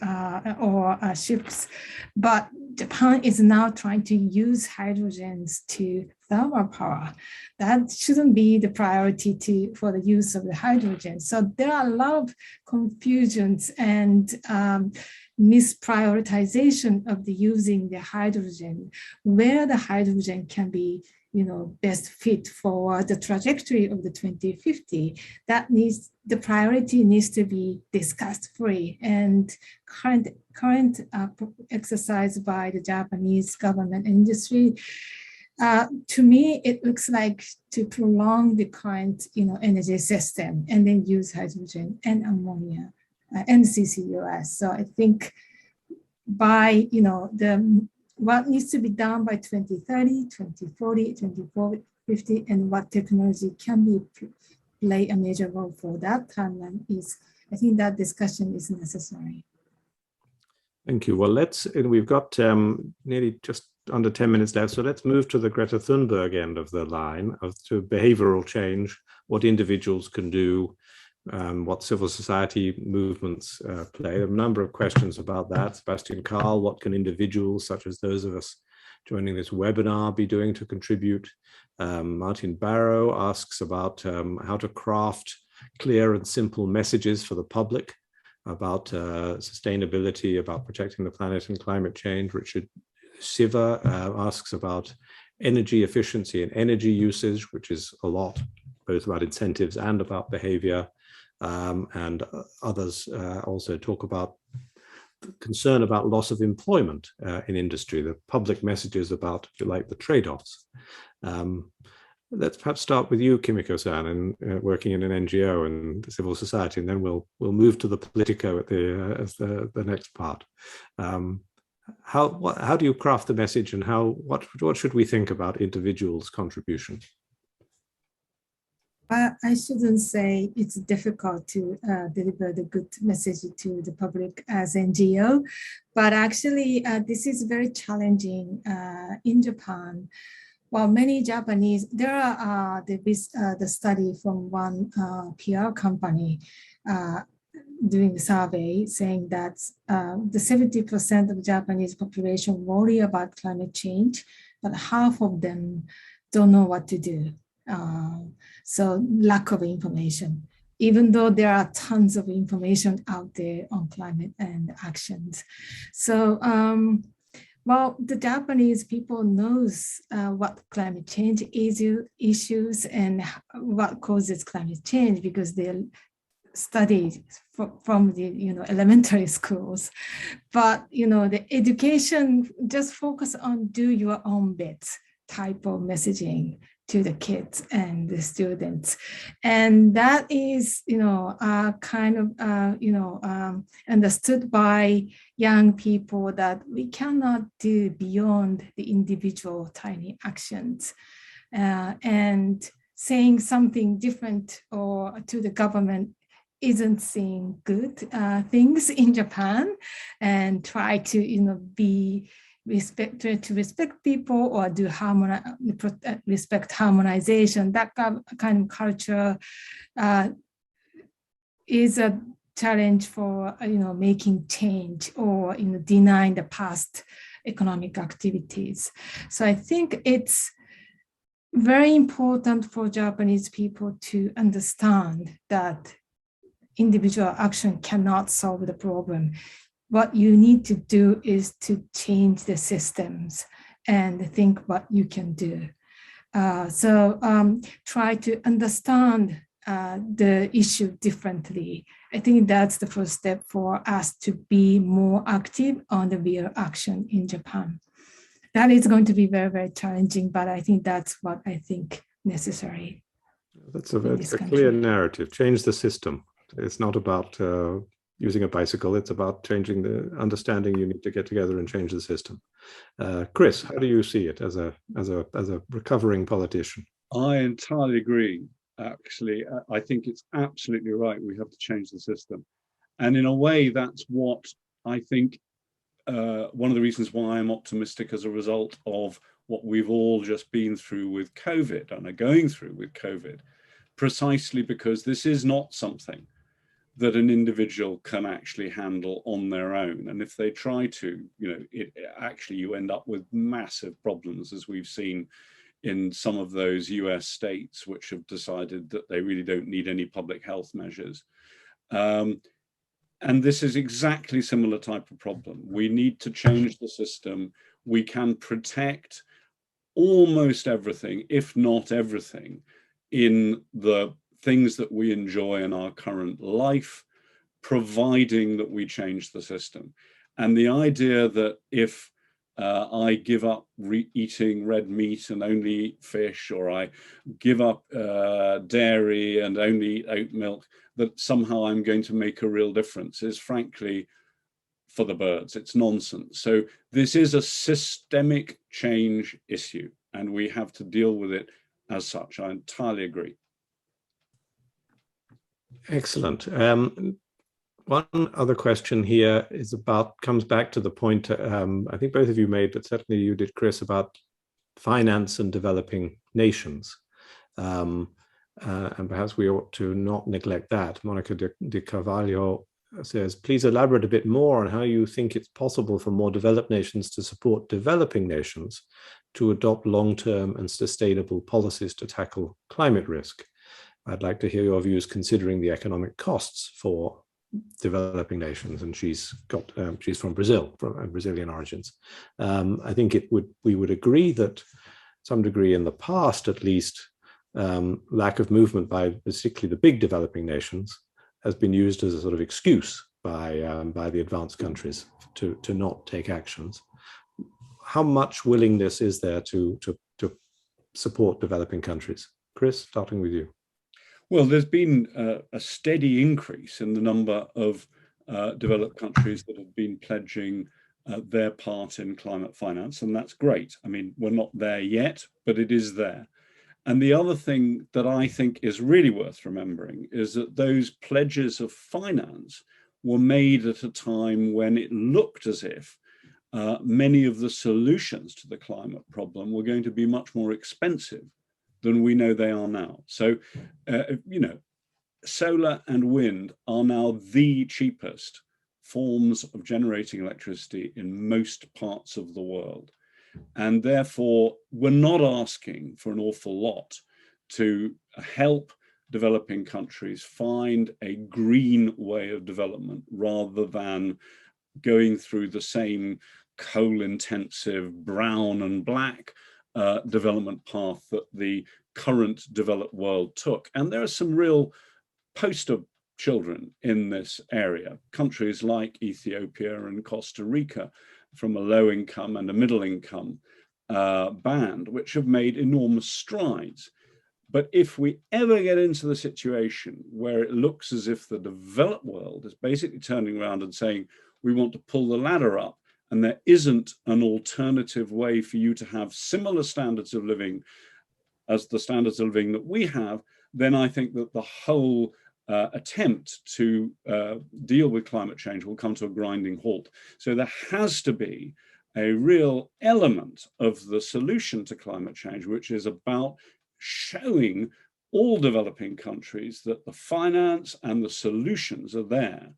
Speaker 3: or ships. But Japan is now trying to use hydrogens to thermal power. That shouldn't be the priority for the use of the hydrogen. So there are a lot of confusions and misprioritization of the using the hydrogen, where the hydrogen can be best fit for the trajectory of the 2050. That the priority needs to be discussed fully. And current exercise by the Japanese government industry, to me, it looks like to prolong the current energy system and then use hydrogen and ammonia and CCUS. So I think by what needs to be done by 2030, 2040, 2050, and what technology can play a major role for that timeline is, I think that discussion is necessary.
Speaker 1: Thank you. Well, we've got nearly just under 10 minutes left, so let's move to the Greta Thunberg end of the line, to behavioral change, what individuals can do, what civil society movements play. There are a number of questions about that. Sebastian Karl, what can individuals such as those of us joining this webinar be doing to contribute? Martin Barrow asks about how to craft clear and simple messages for the public about sustainability, about protecting the planet and climate change. Richard Siva asks about energy efficiency and energy usage, which is a lot, both about incentives and about behavior. And others also talk about concern about loss of employment in industry, the public messages about, if you like, the trade-offs. Let's perhaps start with you, Kimiko-san, and working in an NGO and civil society, and then we'll move to the Politico at the next part. How do you craft the message, and what should we think about individuals' contribution?
Speaker 3: I shouldn't say it's difficult to deliver the good message to the public as NGO, but actually this is very challenging in Japan. Well, many Japanese, there are the study from one PR company doing a survey saying that the 70% of Japanese population worry about climate change, but half of them don't know what to do. So lack of information, even though there are tons of information out there on climate and actions. So, well, the Japanese people knows what climate change issues and what causes climate change because they studied from the elementary schools. But the education just focus on do your own bit type of messaging to the kids and the students, and that is kind of understood by young people that we cannot do beyond the individual tiny actions, and saying something different or to the government isn't seeing good things in Japan, and try to be to respect people or do respect harmonization. That kind of culture is a challenge for making change or denying the past economic activities. So I think it's very important for Japanese people to understand that individual action cannot solve the problem. What you need to do is to change the systems and think what you can do. Try to understand the issue differently. I think that's the first step for us to be more active on the real action in Japan. That is going to be very, very challenging, but I think that's what I think necessary.
Speaker 1: That's a clear narrative. Change the system. It's not about using a bicycle. It's about changing the understanding. You need to get together and change the system. Chris, how do you see it as a recovering politician?
Speaker 2: I entirely agree. Actually, I think it's absolutely right. We have to change the system, and in a way, that's what I think. One of the reasons why I'm optimistic as a result of what we've all just been through with COVID and are going through with COVID, precisely because this is not something that an individual can actually handle on their own. And if they try to, you end up with massive problems, as we've seen in some of those US states, which have decided that they really don't need any public health measures. And this is exactly similar type of problem. We need to change the system. We can protect almost everything, if not everything, in the things that we enjoy in our current life, providing that we change the system. And the idea that if I give up eating red meat and only eat fish, or I give up dairy and only eat oat milk, that somehow I'm going to make a real difference is frankly for the birds. It's nonsense. So this is a systemic change issue, and we have to deal with it as such. I entirely agree.
Speaker 1: Excellent. One other question here comes back to the point I think both of you made, but certainly you did, Chris, about finance and developing nations. And perhaps we ought to not neglect that. Monica de Carvalho says, please elaborate a bit more on how you think it's possible for more developed nations to support developing nations to adopt long-term and sustainable policies to tackle climate risk. I'd like to hear your views considering the economic costs for developing nations, and she's from Brazil, from Brazilian origins. I think we would agree that some degree in the past, at least, lack of movement by particularly the big developing nations has been used as a sort of excuse by the advanced countries to not take actions. How much willingness is there to support developing countries? Chris, starting with you.
Speaker 2: Well, there's been a steady increase in the number of developed countries that have been pledging their part in climate finance, and that's great. I mean, we're not there yet, but it is there. And the other thing that I think is really worth remembering is that those pledges of finance were made at a time when it looked as if many of the solutions to the climate problem were going to be much more expensive than we know they are now. So, solar and wind are now the cheapest forms of generating electricity in most parts of the world. And therefore, we're not asking for an awful lot to help developing countries find a green way of development rather than going through the same coal-intensive brown and black development path that the current developed world took. And there are some real poster children in this area. Countries like Ethiopia and Costa Rica, from a low income and a middle income band, which have made enormous strides. But if we ever get into the situation where it looks as if the developed world is basically turning around and saying, we want to pull the ladder up, and there isn't an alternative way for you to have similar standards of living as the standards of living that we have, then I think that the whole attempt to deal with climate change will come to a grinding halt. So there has to be a real element of the solution to climate change, which is about showing all developing countries that the finance and the solutions are there.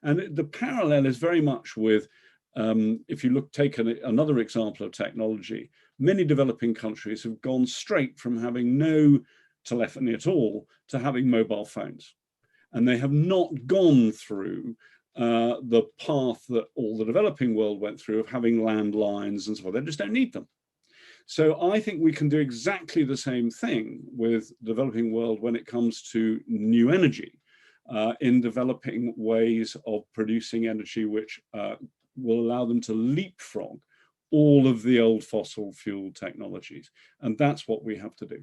Speaker 2: And the parallel is very much with, if you take another example of technology, many developing countries have gone straight from having no telephony at all to having mobile phones. And they have not gone through the path that all the developing world went through of having landlines and so forth. They just don't need them. So I think we can do exactly the same thing with the developing world when it comes to new energy, in developing ways of producing energy which will allow them to leapfrog all of the old fossil fuel technologies. And that's what we have to do.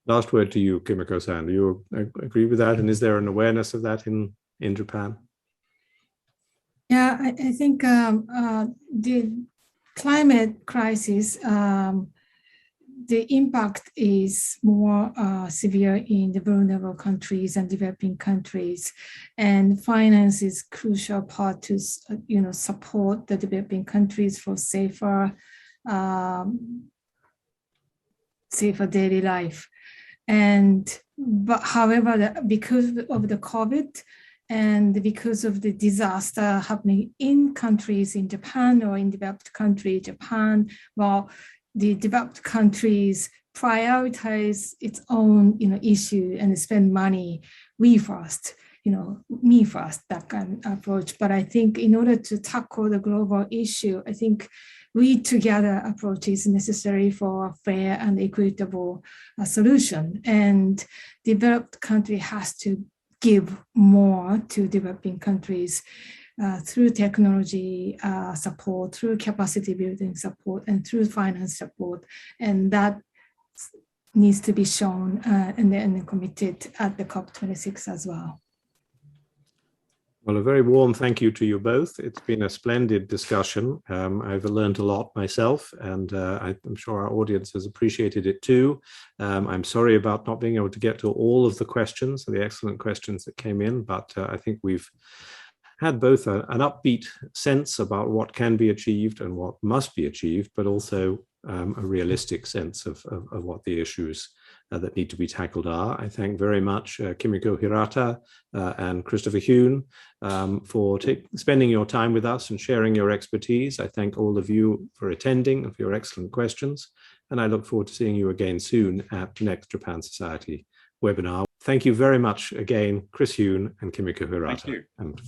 Speaker 1: Last word to you, Kimiko-san. Do you agree with that? And is there an awareness of that in Japan?
Speaker 3: Yeah, I think the climate crisis, the impact is more severe in the vulnerable countries and developing countries, and finance is a crucial part to support the developing countries for safer daily life. But however, because of the COVID and because of the disaster happening in countries in Japan or in developed country Japan, well, the developed countries prioritize its own issue and spend money, we first, me first, that kind of approach. But I think in order to tackle the global issue, I think we together approach is necessary for a fair and equitable solution. And developed country has to give more to developing countries through technology support, through capacity building support, and through finance support. And that needs to be shown and then committed at the COP26 as well.
Speaker 1: Well, a very warm thank you to you both. It's been a splendid discussion. I've learned a lot myself, and I'm sure our audience has appreciated it too. I'm sorry about not being able to get to all of the questions, the excellent questions that came in, but I think we've had both an upbeat sense about what can be achieved and what must be achieved, but also a realistic sense of what the issues that need to be tackled are. I thank very much Kimiko Hirata and Christopher Huhne for spending your time with us and sharing your expertise. I thank all of you for attending and for your excellent questions. And I look forward to seeing you again soon at the next Japan Society webinar. Thank you very much again, Chris Huhne and Kimiko Hirata.
Speaker 2: Thank you.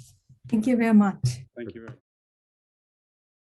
Speaker 3: Thank you very much.
Speaker 2: Thank you very much.